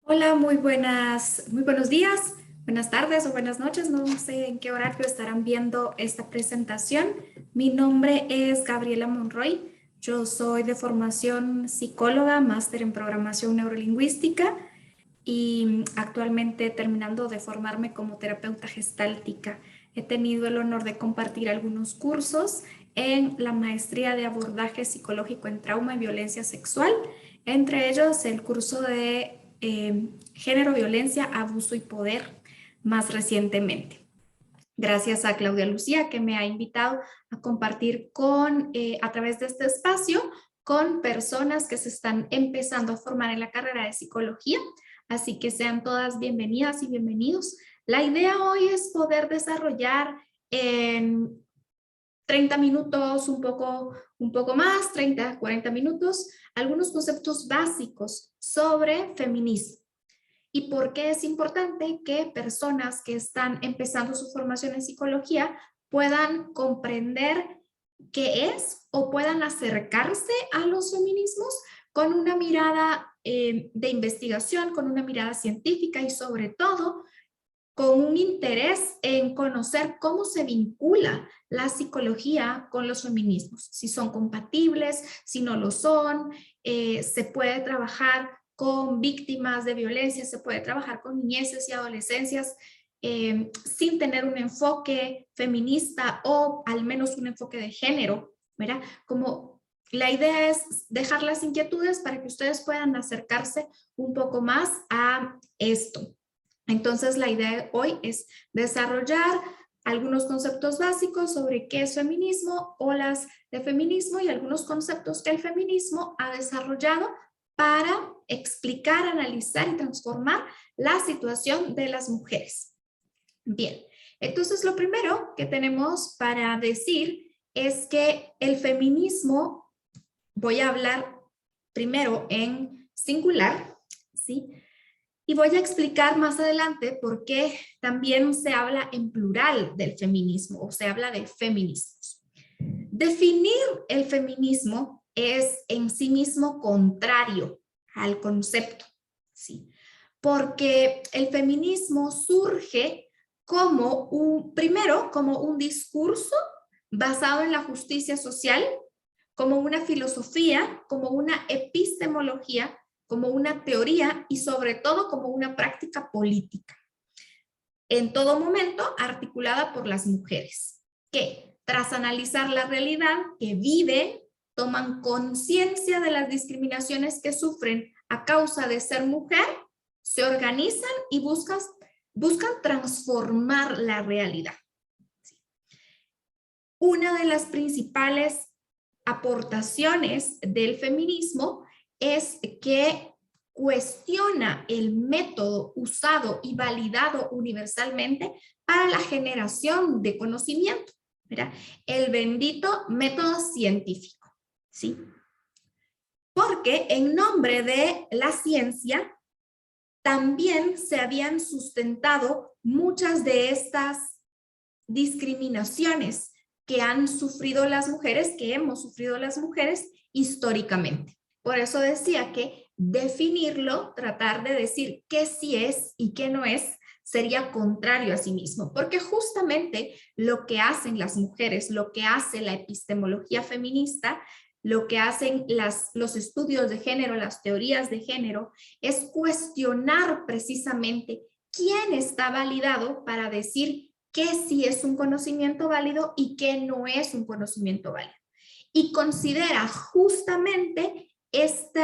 Hola, muy buenos días, buenas tardes o buenas noches. No sé en qué horario estarán viendo esta presentación. Mi nombre es Gabriela Monroy. Yo soy de formación psicóloga, máster en programación neurolingüística y actualmente terminando de formarme como terapeuta gestáltica. He tenido el honor de compartir algunos cursos en la maestría de abordaje psicológico en trauma y violencia sexual, entre ellos el curso de género, violencia, abuso y poder más recientemente. Gracias a Claudia Lucía que me ha invitado a compartir a través de este espacio con personas que se están empezando a formar en la carrera de psicología. Así que sean todas bienvenidas y bienvenidos. La idea hoy es poder desarrollar en 30 minutos, un poco más, 30, 40 minutos, algunos conceptos básicos sobre feminismo y por qué es importante que personas que están empezando su formación en psicología puedan comprender qué es o puedan acercarse a los feminismos con una mirada de investigación, con una mirada científica y sobre todo con un interés en conocer cómo se vincula la psicología con los feminismos, si son compatibles, si no lo son, se puede trabajar con víctimas de violencia, se puede trabajar con niñeces y adolescencias sin tener un enfoque feminista o al menos un enfoque de género, ¿verdad? Como la idea es dejar las inquietudes para que ustedes puedan acercarse un poco más a esto. Entonces, la idea de hoy es desarrollar algunos conceptos básicos sobre qué es feminismo, olas de feminismo y algunos conceptos que el feminismo ha desarrollado para explicar, analizar y transformar la situación de las mujeres. Bien, entonces lo primero que tenemos para decir es que el feminismo, voy a hablar primero en singular, ¿sí? Y voy a explicar más adelante por qué también se habla en plural del feminismo o se habla de feminismos. Definir el feminismo es en sí mismo contrario al concepto, ¿sí? Porque el feminismo surge primero, como un discurso basado en la justicia social, como una filosofía, como una epistemología, como una teoría y sobre todo como una práctica política. En todo momento articulada por las mujeres, que tras analizar la realidad que viven, toman conciencia de las discriminaciones que sufren a causa de ser mujer, se organizan y buscan transformar la realidad. Una de las principales aportaciones del feminismo es que cuestiona el método usado y validado universalmente para la generación de conocimiento, ¿verdad? El bendito método científico, ¿sí? Porque en nombre de la ciencia también se habían sustentado muchas de estas discriminaciones que han sufrido las mujeres, que hemos sufrido las mujeres históricamente. Por eso decía que definirlo, tratar de decir qué sí es y qué no es, sería contrario a sí mismo, porque justamente lo que hacen las mujeres, lo que hace la epistemología feminista, lo que hacen los estudios de género, las teorías de género, es cuestionar precisamente quién está validado para decir qué sí es un conocimiento válido y qué no es un conocimiento válido. Y considera justamente este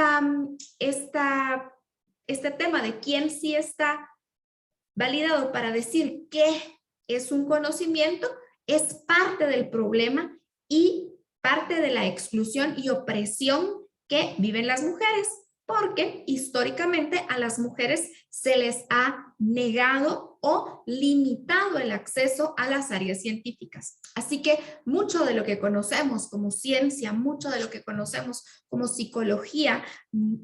tema de quién sí está validado para decir qué es un conocimiento, es parte del problema y parte de la exclusión y opresión que viven las mujeres, porque históricamente a las mujeres se les ha negado o limitado el acceso a las áreas científicas. Así que mucho de lo que conocemos como ciencia, mucho de lo que conocemos como psicología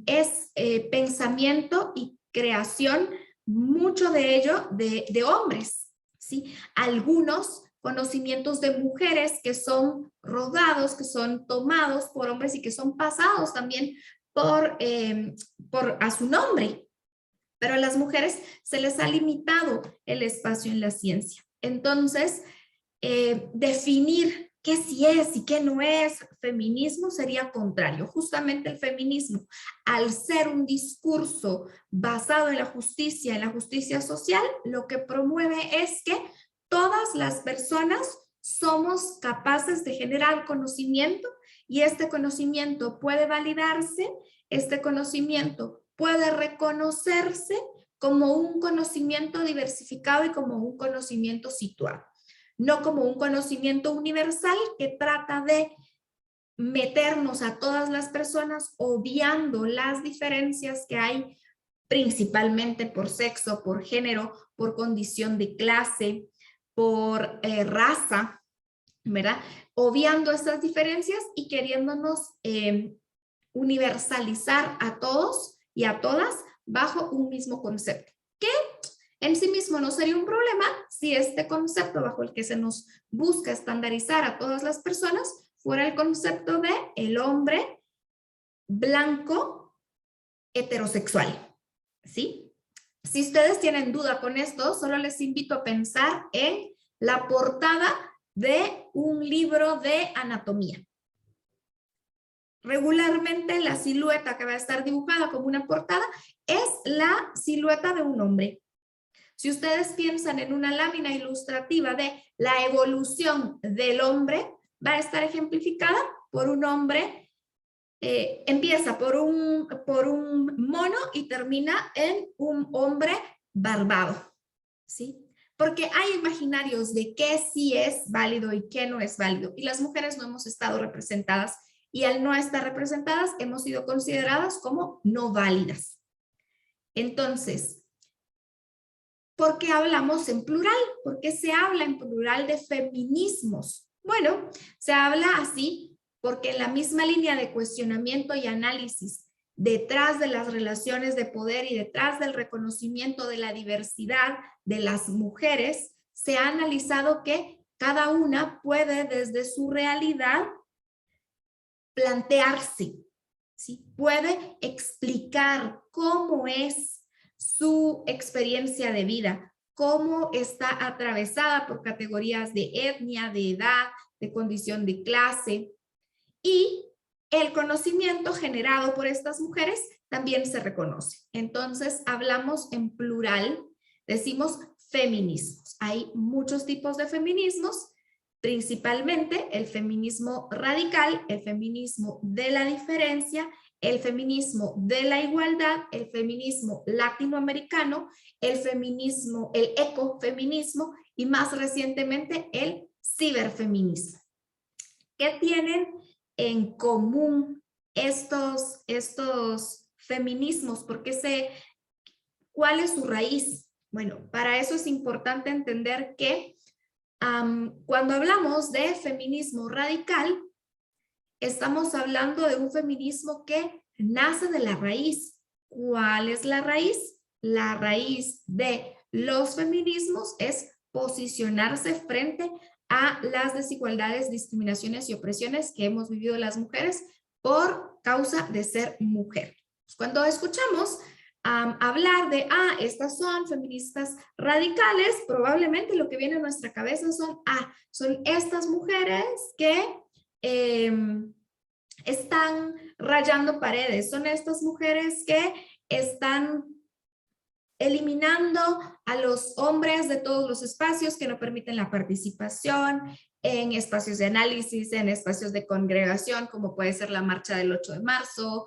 es pensamiento y creación, mucho de ello de hombres, ¿sí? Algunos conocimientos de mujeres que son rodados, que son tomados por hombres y que son pasados también por a su nombre, pero a las mujeres se les ha limitado el espacio en la ciencia. Entonces, definir qué sí es y qué no es feminismo sería contrario. Justamente el feminismo, al ser un discurso basado en la justicia social, lo que promueve es que todas las personas somos capaces de generar conocimiento y este conocimiento puede validarse, este conocimiento puede reconocerse como un conocimiento diversificado y como un conocimiento situado, no como un conocimiento universal que trata de meternos a todas las personas obviando las diferencias que hay principalmente por sexo, por género, por condición de clase, por raza, ¿verdad? Obviando estas diferencias y queriéndonos universalizar a todos y a todas bajo un mismo concepto, que en sí mismo no sería un problema si este concepto bajo el que se nos busca estandarizar a todas las personas fuera el concepto de el hombre blanco heterosexual, ¿sí? Si ustedes tienen duda con esto, solo les invito a pensar en la portada de un libro de anatomía. Regularmente la silueta que va a estar dibujada como una portada es la silueta de un hombre. Si ustedes piensan en una lámina ilustrativa de la evolución del hombre, va a estar ejemplificada por un hombre, empieza por un mono y termina en un hombre barbado, ¿sí? Porque hay imaginarios de qué sí es válido y qué no es válido, y las mujeres no hemos estado representadas, y al no estar representadas hemos sido consideradas como no válidas. Entonces, ¿por qué hablamos en plural? ¿Por qué se habla en plural de feminismos? Bueno, se habla así porque en la misma línea de cuestionamiento y análisis detrás de las relaciones de poder y detrás del reconocimiento de la diversidad de las mujeres, se ha analizado que cada una puede desde su realidad plantearse, ¿sí? Puede explicar cómo es su experiencia de vida, cómo está atravesada por categorías de etnia, de edad, de condición de clase, y el conocimiento generado por estas mujeres también se reconoce. Entonces hablamos en plural, decimos feminismos. Hay muchos tipos de feminismos, principalmente el feminismo radical, el feminismo de la diferencia, el feminismo de la igualdad, el feminismo latinoamericano, el feminismo, el ecofeminismo y más recientemente el ciberfeminismo. ¿Qué tienen en común estos feminismos? ¿Cuál es su raíz? Bueno, para eso es importante entender que cuando hablamos de feminismo radical, estamos hablando de un feminismo que nace de la raíz. ¿Cuál es la raíz? La raíz de los feminismos es posicionarse frente a las desigualdades, discriminaciones y opresiones que hemos vivido las mujeres por causa de ser mujer. Cuando escuchamos hablar de, estas son feministas radicales, probablemente lo que viene a nuestra cabeza son estas mujeres que están rayando paredes, son estas mujeres que están eliminando a los hombres de todos los espacios que no permiten la participación en espacios de análisis, en espacios de congregación, como puede ser la marcha del 8 de marzo.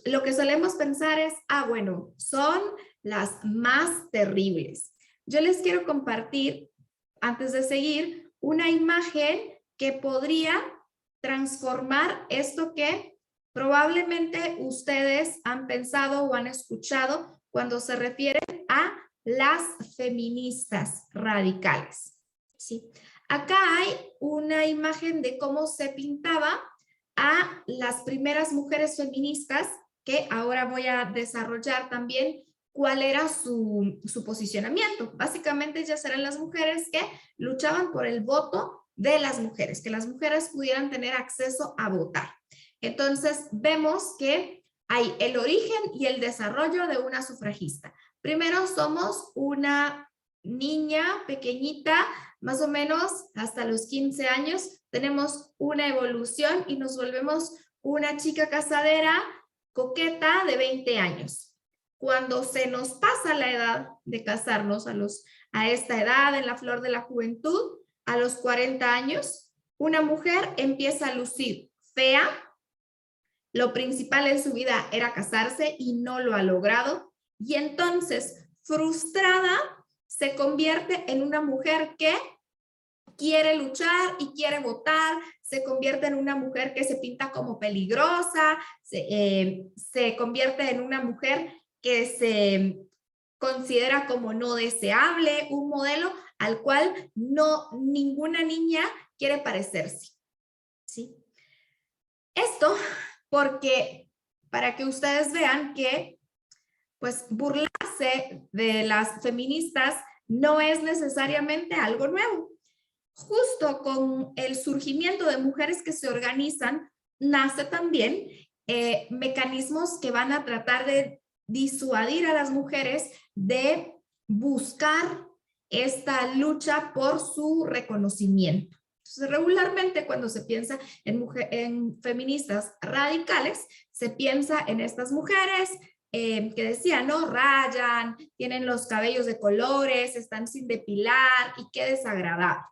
Lo que solemos pensar es, bueno, son las más terribles. Yo les quiero compartir, antes de seguir, una imagen que podría transformar esto que probablemente ustedes han pensado o han escuchado cuando se refieren a las feministas radicales, ¿sí? Acá hay una imagen de cómo se pintaba a las primeras mujeres feministas, que ahora voy a desarrollar también cuál era su posicionamiento. Básicamente ellas eran las mujeres que luchaban por el voto de las mujeres, que las mujeres pudieran tener acceso a votar. Entonces vemos que hay el origen y el desarrollo de una sufragista. Primero somos una niña pequeñita, más o menos hasta los 15 años, tenemos una evolución y nos volvemos una chica casadera, coqueta de 20 años. Cuando se nos pasa la edad de casarnos a esta edad, en la flor de la juventud, a los 40 años, una mujer empieza a lucir fea. Lo principal en su vida era casarse y no lo ha logrado. Y entonces, frustrada, se convierte en una mujer que quiere luchar y quiere votar, se convierte en una mujer que se pinta como peligrosa, se convierte en una mujer que se considera como no deseable, un modelo al cual ninguna niña quiere parecerse, ¿sí? Esto porque para que ustedes vean que pues burlarse de las feministas no es necesariamente algo nuevo. Justo con el surgimiento de mujeres que se organizan, nace también mecanismos que van a tratar de disuadir a las mujeres de buscar esta lucha por su reconocimiento. Entonces, regularmente cuando se piensa en feministas radicales, se piensa en estas mujeres que decían, ¿no? Rayan, tienen los cabellos de colores, están sin depilar y qué desagradable.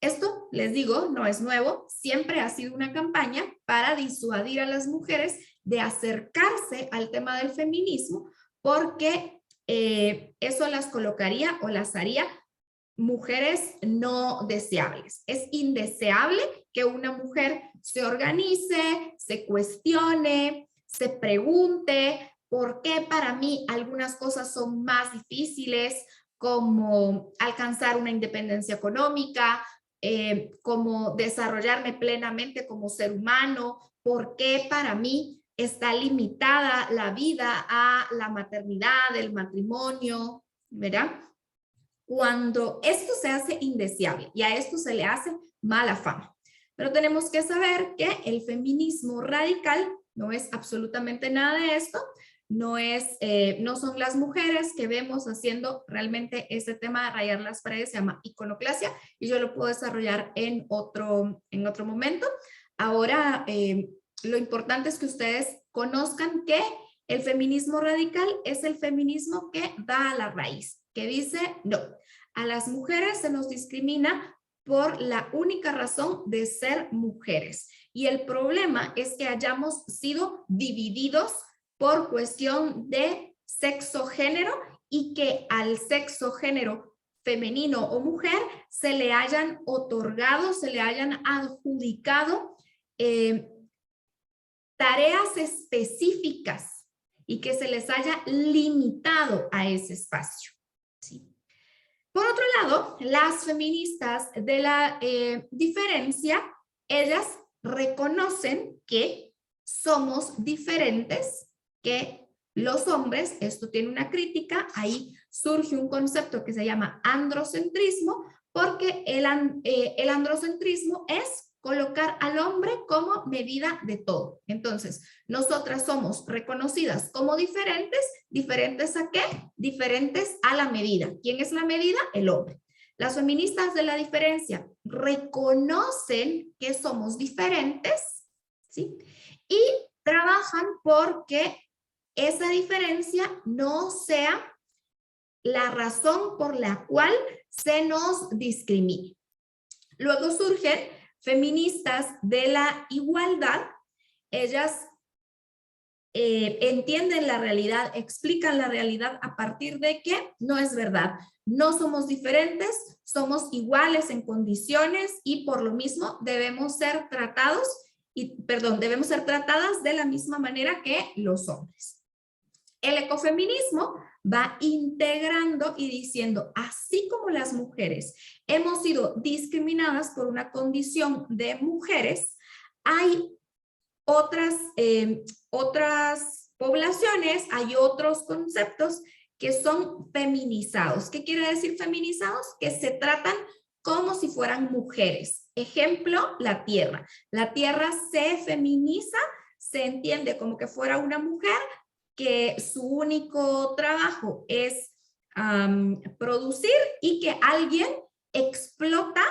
Esto, les digo, no es nuevo, siempre ha sido una campaña para disuadir a las mujeres de acercarse al tema del feminismo porque eso las colocaría o las haría mujeres no deseables. Es indeseable que una mujer se organice, se cuestione, se pregunte por qué para mí algunas cosas son más difíciles, como alcanzar una independencia económica, como desarrollarme plenamente como ser humano, por qué para mí está limitada la vida a la maternidad, el matrimonio, ¿verdad? Cuando esto se hace indeseable y a esto se le hace mala fama. Pero tenemos que saber que el feminismo radical no es absolutamente nada de esto, no son las mujeres que vemos haciendo realmente este tema de rayar las paredes, se llama iconoclasia y yo lo puedo desarrollar en otro momento. Ahora, lo importante es que ustedes conozcan que el feminismo radical es el feminismo que da a la raíz, que dice no, a las mujeres se nos discrimina por la única razón de ser mujeres. Y el problema es que hayamos sido divididos por cuestión de sexo-género y que al sexo-género femenino o mujer se le hayan otorgado, se le hayan adjudicado tareas específicas y que se les haya limitado a ese espacio, ¿sí? Por otro lado, las feministas de la diferencia, ellas reconocen que somos diferentes que los hombres. Esto tiene una crítica, ahí surge un concepto que se llama androcentrismo, porque el androcentrismo es colocar al hombre como medida de todo. Entonces, nosotras somos reconocidas como diferentes. ¿Diferentes a qué? Diferentes a la medida. ¿Quién es la medida? El hombre. Las feministas de la diferencia reconocen que somos diferentes, ¿sí? Y trabajan porque esa diferencia no sea la razón por la cual se nos discrimine. Luego surgen feministas de la igualdad. Ellas entienden la realidad, explican la realidad a partir de que no es verdad. No somos diferentes, somos iguales en condiciones y por lo mismo debemos ser tratadas de la misma manera que los hombres. El ecofeminismo va integrando y diciendo, así como las mujeres hemos sido discriminadas por una condición de mujeres, hay otras poblaciones, hay otros conceptos que son feminizados. ¿Qué quiere decir feminizados? Que se tratan como si fueran mujeres. Ejemplo, la tierra. La tierra se feminiza, se entiende como que fuera una mujer, que su único trabajo es producir y que alguien explota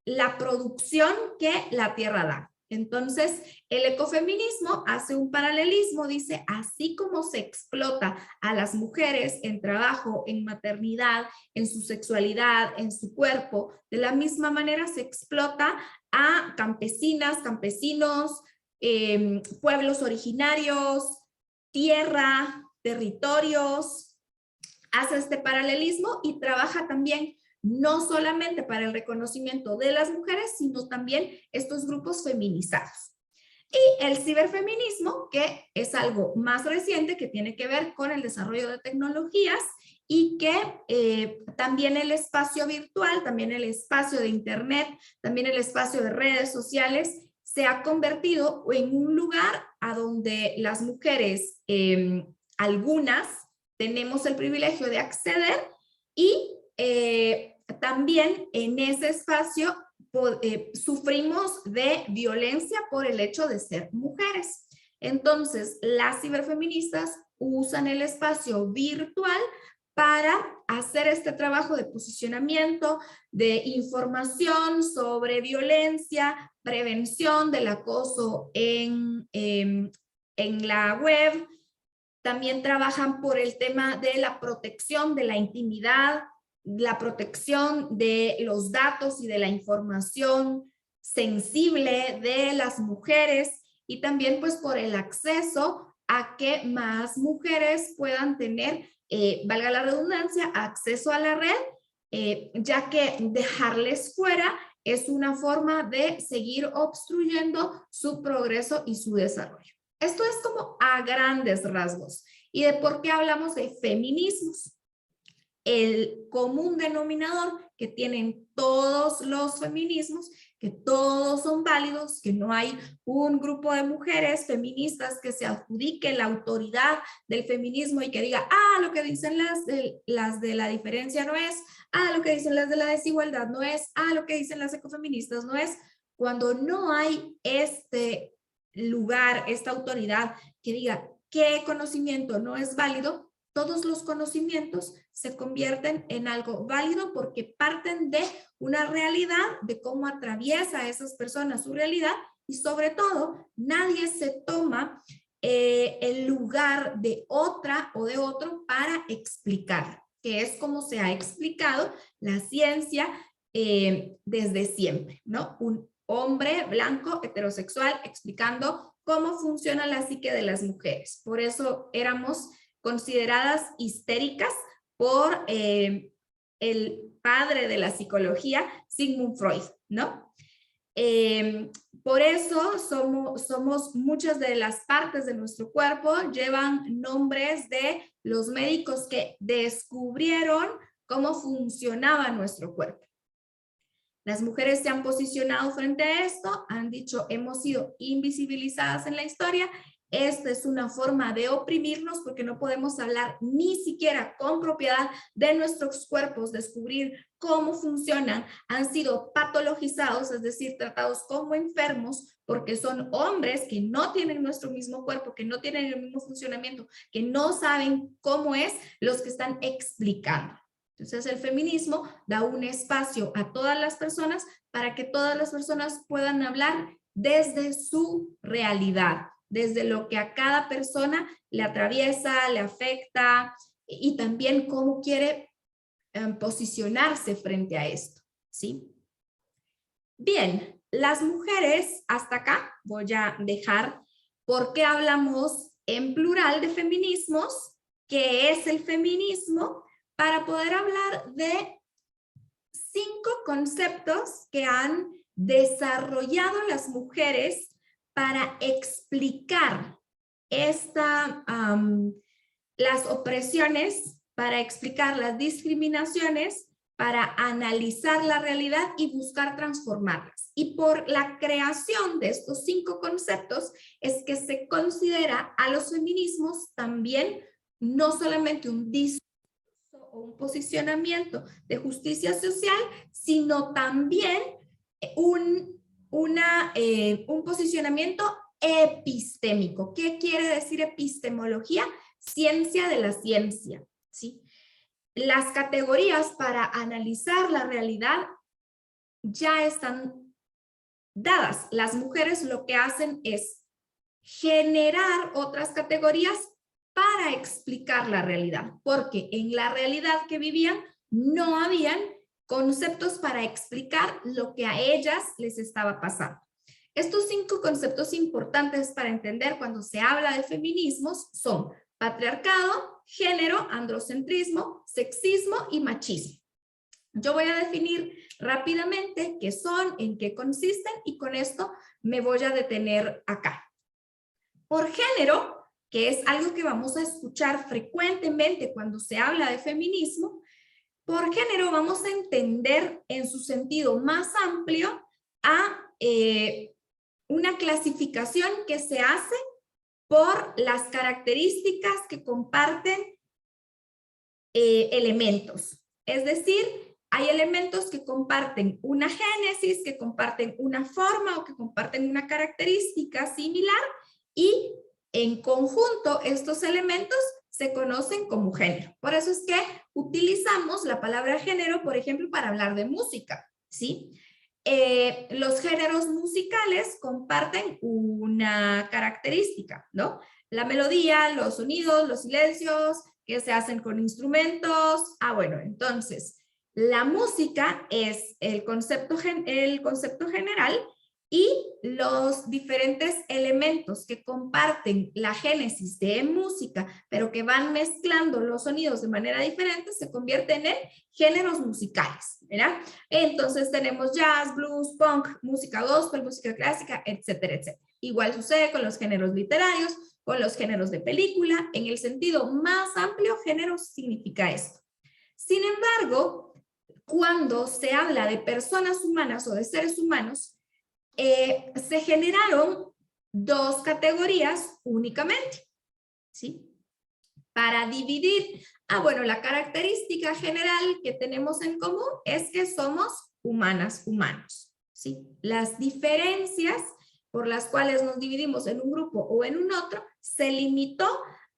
la producción que la tierra da. Entonces, el ecofeminismo hace un paralelismo, dice, así como se explota a las mujeres en trabajo, en maternidad, en su sexualidad, en su cuerpo, de la misma manera se explota a campesinas, campesinos, pueblos originarios, tierra, territorios, hace este paralelismo y trabaja también no solamente para el reconocimiento de las mujeres, sino también estos grupos feminizados. Y el ciberfeminismo, que es algo más reciente, que tiene que ver con el desarrollo de tecnologías y que también el espacio virtual, también el espacio de internet, también el espacio de redes sociales, se ha convertido en un lugar a donde las mujeres, algunas, tenemos el privilegio de acceder y también en ese espacio sufrimos de violencia por el hecho de ser mujeres. Entonces, las ciberfeministas usan el espacio virtual para hacer este trabajo de posicionamiento, de información sobre violencia, prevención del acoso en la web. También trabajan por el tema de la protección de la intimidad, la protección de los datos y de la información sensible de las mujeres y también pues por el acceso a que más mujeres puedan tener, valga la redundancia, acceso a la red, ya que dejarles fuera es una forma de seguir obstruyendo su progreso y su desarrollo. Esto es como a grandes rasgos. ¿Y de por qué hablamos de feminismos? El común denominador que tienen todos los feminismos, que todos son válidos, que no hay un grupo de mujeres feministas que se adjudique la autoridad del feminismo y que diga, lo que dicen las de la diferencia no es, lo que dicen las de la desigualdad no es, lo que dicen las ecofeministas no es. Cuando no hay este lugar, esta autoridad que diga qué conocimiento no es válido, todos los conocimientos se convierten en algo válido porque parten de una realidad, de cómo atraviesa a esas personas su realidad y sobre todo nadie se toma el lugar de otra o de otro para explicar, que es como se ha explicado la ciencia desde siempre, ¿no? Un hombre blanco heterosexual explicando cómo funciona la psique de las mujeres. Por eso éramos consideradas histéricas por el padre de la psicología, Sigmund Freud, ¿no? Por eso somos muchas de las partes de nuestro cuerpo, llevan nombres de los médicos que descubrieron cómo funcionaba nuestro cuerpo. Las mujeres se han posicionado frente a esto, han dicho, hemos sido invisibilizadas en la historia. Esta es una forma de oprimirnos porque no podemos hablar ni siquiera con propiedad de nuestros cuerpos, descubrir cómo funcionan. Han sido patologizados, es decir, tratados como enfermos porque son hombres que no tienen nuestro mismo cuerpo, que no tienen el mismo funcionamiento, que no saben cómo es, los que están explicando. Entonces el feminismo da un espacio a todas las personas para que todas las personas puedan hablar desde su realidad, desde lo que a cada persona le atraviesa, le afecta y también cómo quiere posicionarse frente a esto, ¿sí? Bien, las mujeres, hasta acá voy a dejar por qué hablamos en plural de feminismos, qué es el feminismo, para poder hablar de 5 conceptos que han desarrollado las mujeres para explicar las opresiones, para explicar las discriminaciones, para analizar la realidad y buscar transformarlas. Y por la creación de estos 5 conceptos es que se considera a los feminismos también no solamente un discurso o un posicionamiento de justicia social, sino también un posicionamiento epistémico. ¿Qué quiere decir epistemología? ciencia de la ciencia, ¿sí? Las categorías para analizar la realidad ya están dadas. Las mujeres lo que hacen es generar otras categorías para explicar la realidad, porque en la realidad que vivían no habían conceptos para explicar lo que a ellas les estaba pasando. Estos 5 conceptos importantes para entender cuando se habla de feminismos son patriarcado, género, androcentrismo, sexismo y machismo. Yo voy a definir rápidamente qué son, en qué consisten y con esto me voy a detener acá. Por género, que es algo que vamos a escuchar frecuentemente cuando se habla de feminismo, por género vamos a entender en su sentido más amplio a una clasificación que se hace por las características que comparten elementos. Es decir, hay elementos que comparten una génesis, que comparten una forma o que comparten una característica similar y en conjunto estos elementos se conocen como género. Por eso es que utilizamos la palabra género, por ejemplo, para hablar de música, ¿sí? Los géneros musicales comparten una característica, ¿no? La melodía, los sonidos, los silencios que se hacen con instrumentos. Bueno, entonces, la música es el concepto general y los diferentes elementos que comparten la génesis de música, pero que van mezclando los sonidos de manera diferente, se convierten en géneros musicales, ¿verdad? Entonces tenemos jazz, blues, punk, música gospel, música clásica, etcétera, etcétera. Igual sucede con los géneros literarios, con los géneros de película. En el sentido más amplio, género significa esto. Sin embargo, cuando se habla de personas humanas o de seres humanos, se generaron 2 categorías únicamente, ¿sí? Para dividir, bueno, la característica general que tenemos en común es que somos humanas, humanos, ¿sí? Las diferencias por las cuales nos dividimos en un grupo o en un otro se limitó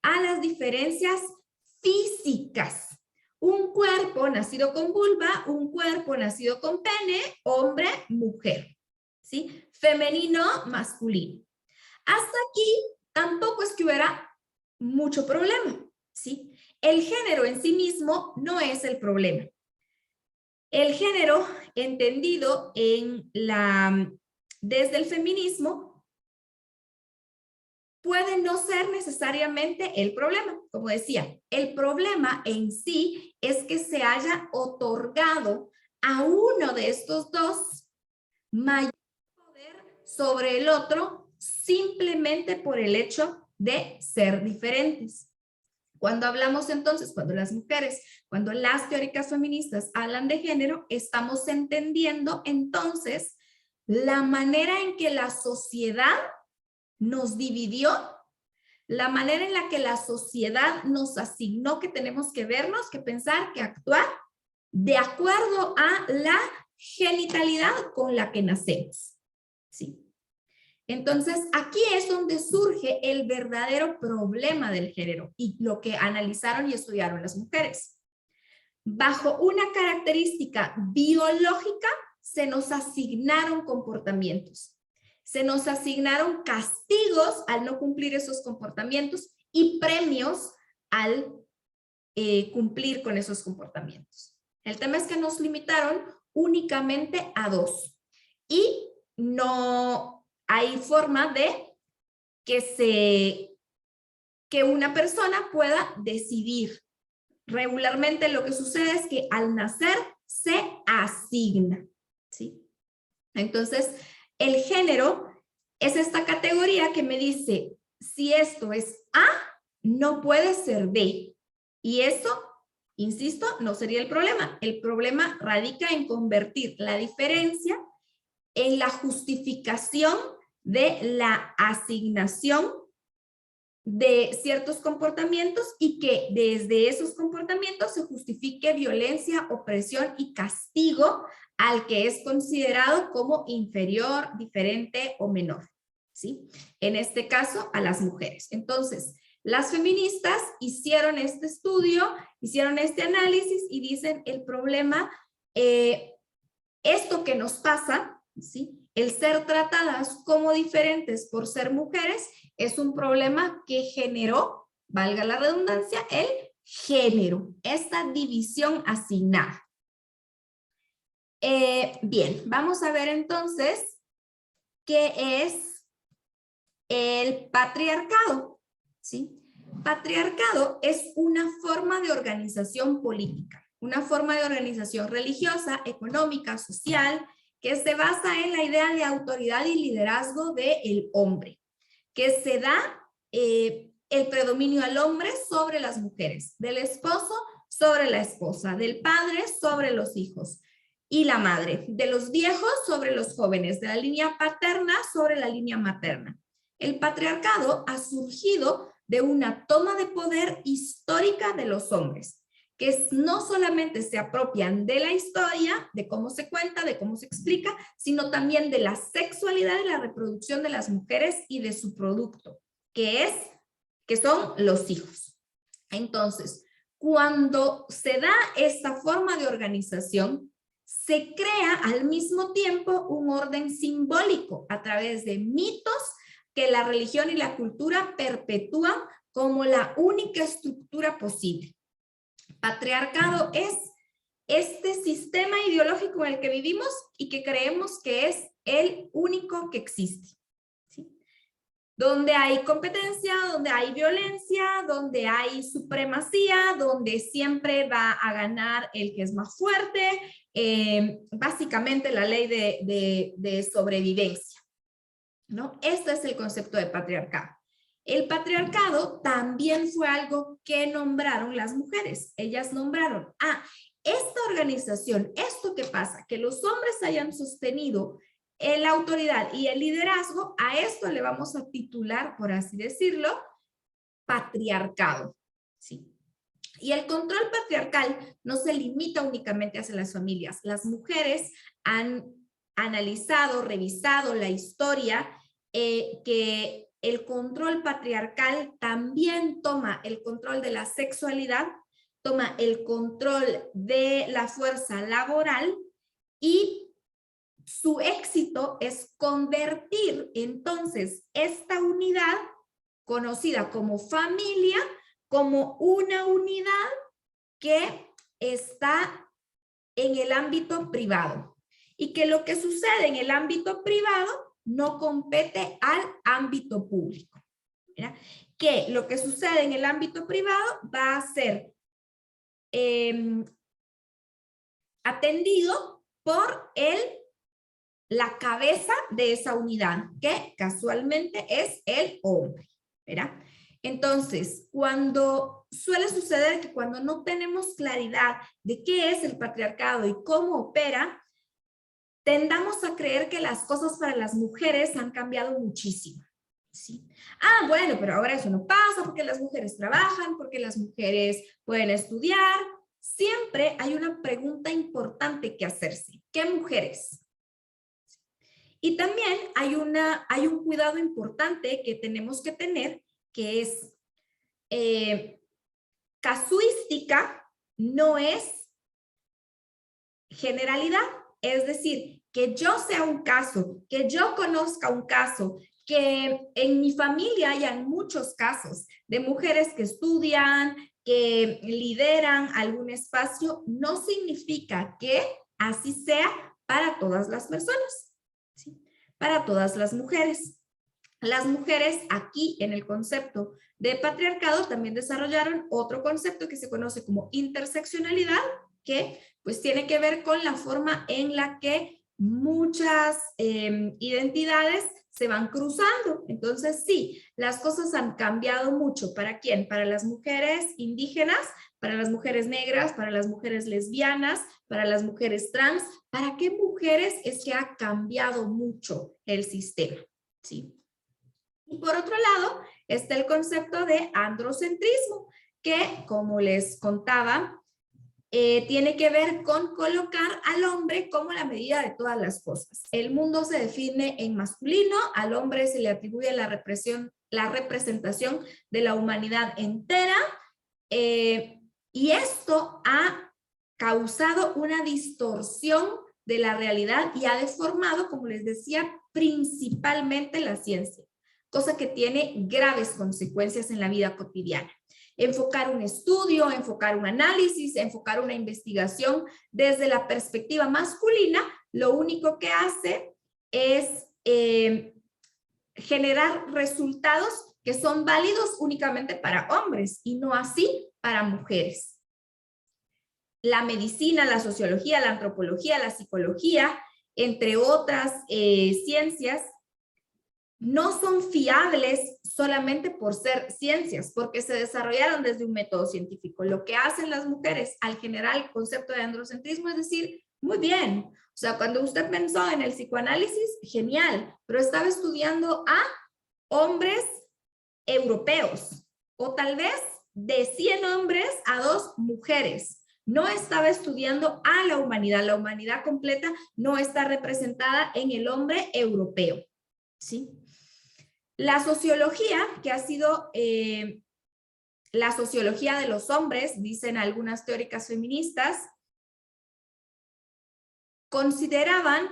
a las diferencias físicas. Un cuerpo nacido con vulva, un cuerpo nacido con pene, hombre, mujer. ¿Sí? Femenino, masculino. Hasta aquí tampoco es que hubiera mucho problema, ¿sí? El género en sí mismo no es el problema. El género entendido desde el feminismo puede no ser necesariamente el problema. Como decía, el problema en sí es que se haya otorgado a uno de estos dos mayor sobre el otro simplemente por el hecho de ser diferentes. Cuando hablamos entonces, cuando las teóricas feministas hablan de género, estamos entendiendo entonces la manera en que la sociedad nos dividió, la manera en la que la sociedad nos asignó que tenemos que vernos, que pensar, que actuar de acuerdo a la genitalidad con la que nacemos. ¿Sí? Entonces, aquí es donde surge el verdadero problema del género y lo que analizaron y estudiaron las mujeres. Bajo una característica biológica, se nos asignaron comportamientos. Se nos asignaron castigos al no cumplir esos comportamientos y premios al cumplir con esos comportamientos. El tema es que nos limitaron únicamente a 2 y no hay forma de que una persona pueda decidir. Regularmente lo que sucede es que al nacer se asigna, ¿sí? Entonces, el género es esta categoría que me dice, si esto es A, no puede ser B. Y eso, insisto, no sería el problema. El problema radica en convertir la diferencia en la justificación de la asignación de ciertos comportamientos y que desde esos comportamientos se justifique violencia, opresión y castigo al que es considerado como inferior, diferente o menor, ¿sí? En este caso, a las mujeres. Entonces, Las feministas hicieron este estudio, hicieron este análisis y dicen el problema, esto que nos pasa, ¿sí? El ser tratadas como diferentes por ser mujeres es un problema que generó, valga la redundancia, el género, esta división asignada. Bien, vamos a ver entonces qué es el patriarcado, ¿sí? Patriarcado es una forma de organización política, una forma de organización religiosa, económica, social, que se basa en la idea de autoridad y liderazgo del hombre, que se da el predominio al hombre sobre las mujeres, del esposo sobre la esposa, del padre sobre los hijos y la madre, de los viejos sobre los jóvenes, de la línea paterna sobre la línea materna. El patriarcado ha surgido de una toma de poder histórica de los hombres, que no solamente se apropian de la historia, de cómo se cuenta, de cómo se explica, sino también de la sexualidad y la reproducción de las mujeres y de su producto, que son los hijos. Entonces, cuando se da esta forma de organización, se crea al mismo tiempo un orden simbólico a través de mitos que la religión y la cultura perpetúan como la única estructura posible. Patriarcado es este sistema ideológico en el que vivimos y que creemos que es el único que existe, ¿sí? Donde hay competencia, donde hay violencia, donde hay supremacía, donde siempre va a ganar el que es más fuerte, básicamente la ley de sobrevivencia, ¿no? Este es el concepto de patriarcado. El patriarcado también fue algo que nombraron las mujeres. Ellas nombraron, esta organización, esto que pasa, que los hombres hayan sostenido la autoridad y el liderazgo, a esto le vamos a titular, por así decirlo, patriarcado, ¿sí? Y el control patriarcal no se limita únicamente hacia las familias. Las mujeres han analizado, revisado la historia, que el control patriarcal también toma el control de la sexualidad, toma el control de la fuerza laboral y su éxito es convertir entonces esta unidad conocida como familia como una unidad que está en el ámbito privado y que lo que sucede en el ámbito privado no compete al ámbito público. ¿Mira? Que lo que sucede en el ámbito privado va a ser atendido por la cabeza de esa unidad, que casualmente es el hombre. ¿Verdad? Entonces, suele suceder que cuando no tenemos claridad de qué es el patriarcado y cómo opera, tendamos a creer que las cosas para las mujeres han cambiado muchísimo, ¿sí? Bueno, pero ahora eso no pasa porque las mujeres trabajan, porque las mujeres pueden estudiar. Siempre hay una pregunta importante que hacerse. ¿Qué mujeres? Y también hay un cuidado importante que tenemos que tener, que es casuística, no es generalidad. Es decir, que yo sea un caso, que yo conozca un caso, que en mi familia hayan muchos casos de mujeres que estudian, que lideran algún espacio, no significa que así sea para todas las personas, ¿sí? Para todas las mujeres. Las mujeres aquí en el concepto de patriarcado también desarrollaron otro concepto que se conoce como interseccionalidad, que pues tiene que ver con la forma en la que muchas identidades se van cruzando. Entonces sí, las cosas han cambiado mucho. ¿Para quién? Para las mujeres indígenas, para las mujeres negras, para las mujeres lesbianas, para las mujeres trans. ¿Para qué mujeres es que ha cambiado mucho el sistema? ¿Sí? Y por otro lado está el concepto de androcentrismo, que como les contaba, tiene que ver con colocar al hombre como la medida de todas las cosas. El mundo se define en masculino, al hombre se le atribuye la la representación de la humanidad entera, y esto ha causado una distorsión de la realidad y ha deformado, como les decía, principalmente la ciencia, cosa que tiene graves consecuencias en la vida cotidiana. Enfocar un estudio, enfocar un análisis, enfocar una investigación desde la perspectiva masculina, lo único que hace es generar resultados que son válidos únicamente para hombres y no así para mujeres. La medicina, la sociología, la antropología, la psicología, entre otras ciencias, no son fiables solamente por ser ciencias, porque se desarrollaron desde un método científico. Lo que hacen las mujeres al generar el concepto de androcentrismo es decir, muy bien, o sea, cuando usted pensó en el psicoanálisis, genial, pero estaba estudiando a hombres europeos, o tal vez de 100 hombres a 2 mujeres. No estaba estudiando a la humanidad completa no está representada en el hombre europeo, ¿sí? La sociología, que ha sido la sociología de los hombres, dicen algunas teóricas feministas, consideraban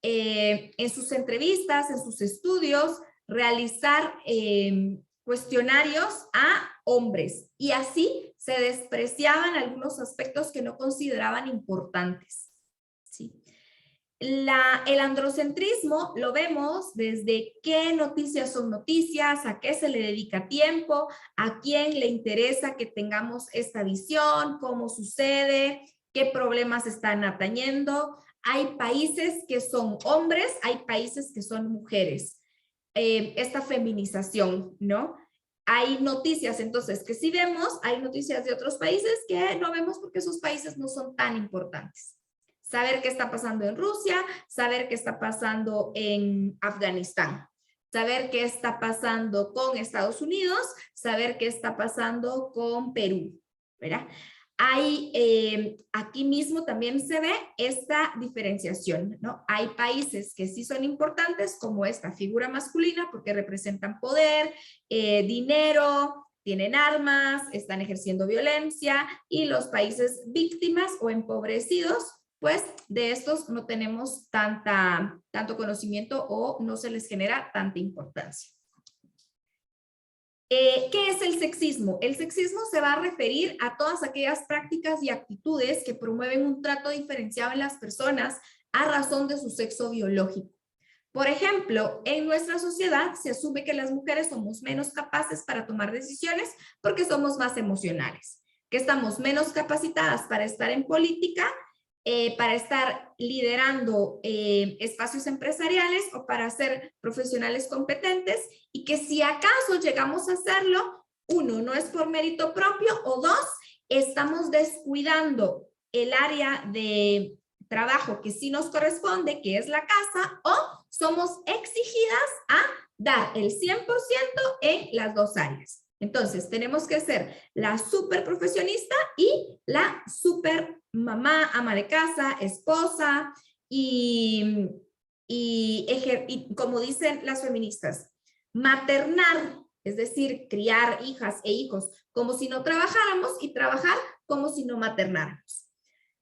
en sus entrevistas, en sus estudios, realizar cuestionarios a hombres y así se despreciaban algunos aspectos que no consideraban importantes, ¿sí? El androcentrismo lo vemos desde qué noticias son noticias, a qué se le dedica tiempo, a quién le interesa que tengamos esta visión, cómo sucede, qué problemas están atañendo. Hay países que son hombres, hay países que son mujeres. Esta feminización, ¿no? Hay noticias, entonces, que sí vemos, hay noticias de otros países que no vemos porque esos países no son tan importantes. Saber qué está pasando en Rusia, saber qué está pasando en Afganistán, saber qué está pasando con Estados Unidos, saber qué está pasando con Perú, ¿verdad? Hay, aquí mismo también se ve esta diferenciación, ¿no? Hay países que sí son importantes, como esta figura masculina, porque representan poder, dinero, tienen armas, están ejerciendo violencia, y los países víctimas o empobrecidos, pues de estos no tenemos tanto conocimiento o no se les genera tanta importancia. ¿Qué es el sexismo? El sexismo se va a referir a todas aquellas prácticas y actitudes que promueven un trato diferenciado en las personas a razón de su sexo biológico. Por ejemplo, en nuestra sociedad se asume que las mujeres somos menos capaces para tomar decisiones porque somos más emocionales, que estamos menos capacitadas para estar en política, para estar liderando espacios empresariales o para ser profesionales competentes, y que si acaso llegamos a hacerlo, uno, no es por mérito propio, o dos, estamos descuidando el área de trabajo que sí nos corresponde, que es la casa, o somos exigidas a dar el 100% en las dos áreas. Entonces, tenemos que ser la súper profesionista y la súper mamá, ama de casa, esposa y como dicen las feministas, maternar, es decir, criar hijas e hijos como si no trabajáramos y trabajar como si no maternáramos.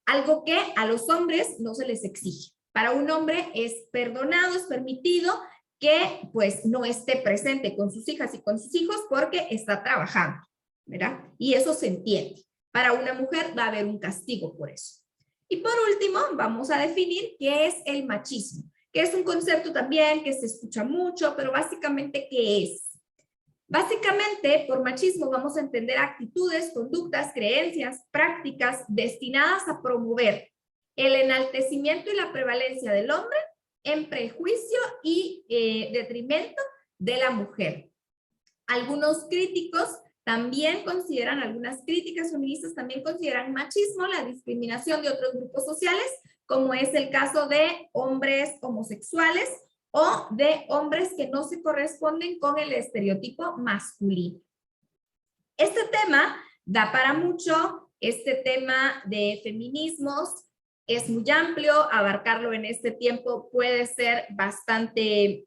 Algo que a los hombres no se les exige. Para un hombre es perdonado, es permitido que pues no esté presente con sus hijas y con sus hijos porque está trabajando, ¿verdad? Y eso se entiende. Para una mujer va a haber un castigo por eso. Y por último, vamos a definir qué es el machismo, que es un concepto también que se escucha mucho, pero básicamente, ¿qué es? Básicamente, por machismo vamos a entender actitudes, conductas, creencias, prácticas destinadas a promover el enaltecimiento y la prevalencia del hombre en prejuicio y detrimento de la mujer. Algunos críticos también consideran, algunas críticas feministas también consideran machismo la discriminación de otros grupos sociales, como es el caso de hombres homosexuales o de hombres que no se corresponden con el estereotipo masculino. Este tema da para mucho, este tema de feminismos es muy amplio, abarcarlo en este tiempo puede ser bastante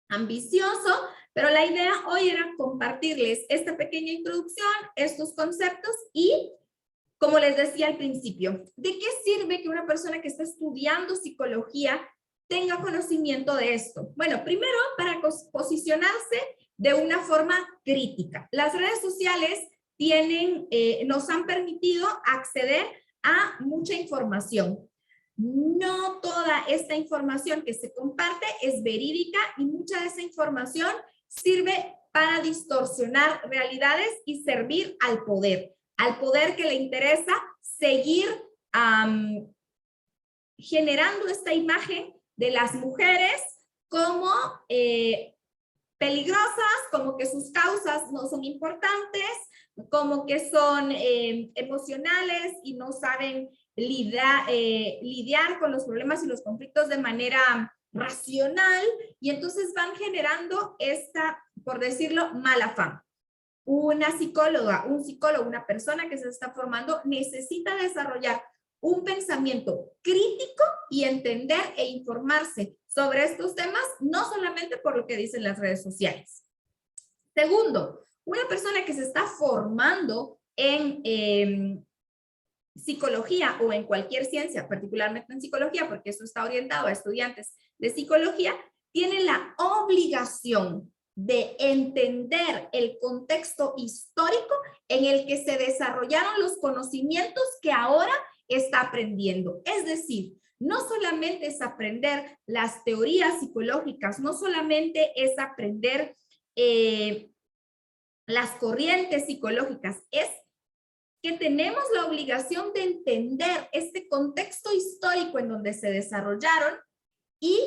ambicioso, pero la idea hoy era compartirles esta pequeña introducción, estos conceptos y, como les decía al principio, ¿de qué sirve que una persona que está estudiando psicología tenga conocimiento de esto? Bueno, primero para posicionarse de una forma crítica. Las redes sociales nos han permitido acceder a mucha información. No toda esta información que se comparte es verídica y mucha de esa información sirve para distorsionar realidades y servir al poder que le interesa seguir generando esta imagen de las mujeres como peligrosas, como que sus causas no son importantes, como que son emocionales y no saben lidiar con los problemas y los conflictos de manera racional, y entonces van generando esta, por decirlo, mala fama. Una psicóloga, un psicólogo, una persona que se está formando necesita desarrollar un pensamiento crítico y entender e informarse sobre estos temas, no solamente por lo que dicen las redes sociales. Segundo, una persona que se está formando en psicología o en cualquier ciencia, particularmente en psicología, porque eso está orientado a estudiantes de psicología, tiene la obligación de entender el contexto histórico en el que se desarrollaron los conocimientos que ahora está aprendiendo. Es decir, no solamente es aprender las teorías psicológicas, no solamente es aprender las corrientes psicológicas, es que tenemos la obligación de entender este contexto histórico en donde se desarrollaron y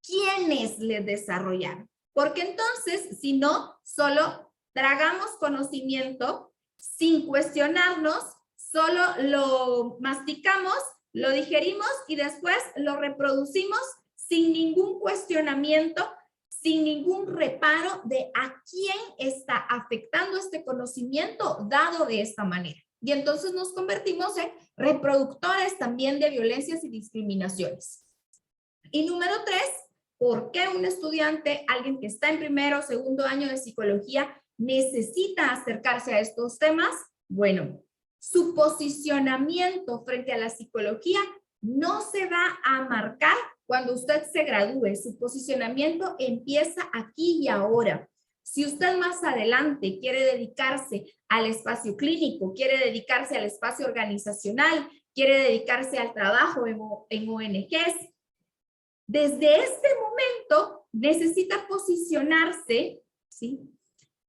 quiénes les desarrollaron. Porque entonces, si no, solo tragamos conocimiento sin cuestionarnos, solo lo masticamos, lo digerimos y después lo reproducimos sin ningún cuestionamiento, sin ningún reparo de a quién está afectando este conocimiento dado de esta manera. Y entonces nos convertimos en reproductores también de violencias y discriminaciones. Y número 3, ¿por qué un estudiante, alguien que está en primero o segundo año de psicología, necesita acercarse a estos temas? Bueno, su posicionamiento frente a la psicología no se va a marcar cuando usted se gradúe. Su posicionamiento empieza aquí y ahora. Si usted más adelante quiere dedicarse al espacio clínico, quiere dedicarse al espacio organizacional, quiere dedicarse al trabajo en ONGs, desde este momento necesita posicionarse, ¿sí?,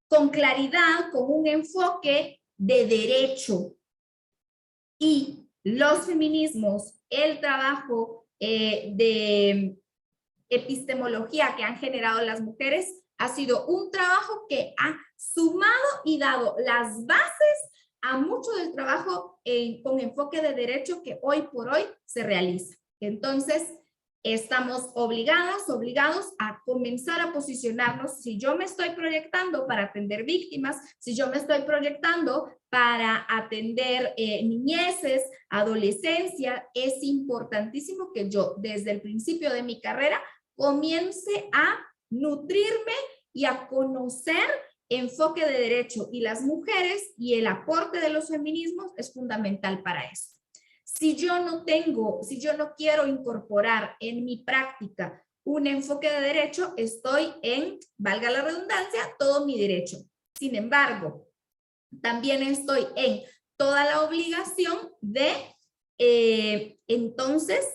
con claridad, con un enfoque de derecho. Y los feminismos, el trabajo de epistemología que han generado las mujeres, ha sido un trabajo que ha sumado y dado las bases a mucho del trabajo con enfoque de derecho que hoy por hoy se realiza. Entonces, estamos obligados a comenzar a posicionarnos. Si yo me estoy proyectando para atender víctimas, si yo me estoy proyectando para atender niñeces, adolescencia, es importantísimo que yo desde el principio de mi carrera comience a nutrirme y a conocer enfoque de derecho y las mujeres, y el aporte de los feminismos es fundamental para eso. Si yo no quiero incorporar en mi práctica un enfoque de derecho, estoy en, valga la redundancia, todo mi derecho. Sin embargo, también estoy en toda la obligación de entonces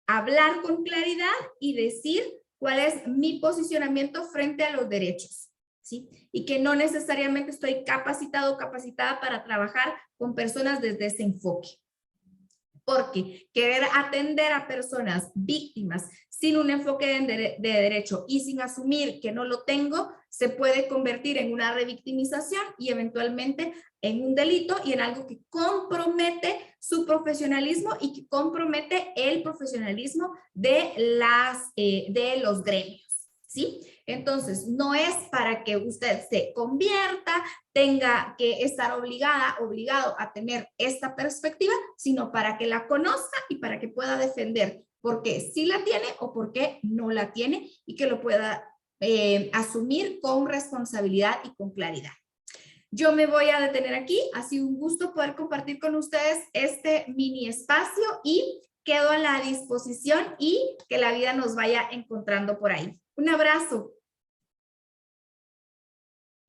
hablar con claridad y decir cuál es mi posicionamiento frente a los derechos, ¿sí? Y que no necesariamente estoy capacitado o capacitada para trabajar con personas desde ese enfoque. Porque querer atender a personas víctimas sin un enfoque de derecho y sin asumir que no lo tengo, se puede convertir en una revictimización y eventualmente en un delito y en algo que compromete su profesionalismo y que compromete el profesionalismo de los gremios, ¿sí? Entonces, no es para que usted se convierta, tenga que estar obligado a tener esta perspectiva, sino para que la conozca y para que pueda defender por qué sí la tiene o por qué no la tiene y que lo pueda asumir con responsabilidad y con claridad. Yo me voy a detener aquí. Ha sido un gusto poder compartir con ustedes este mini espacio y quedo a la disposición y que la vida nos vaya encontrando por ahí. Un abrazo.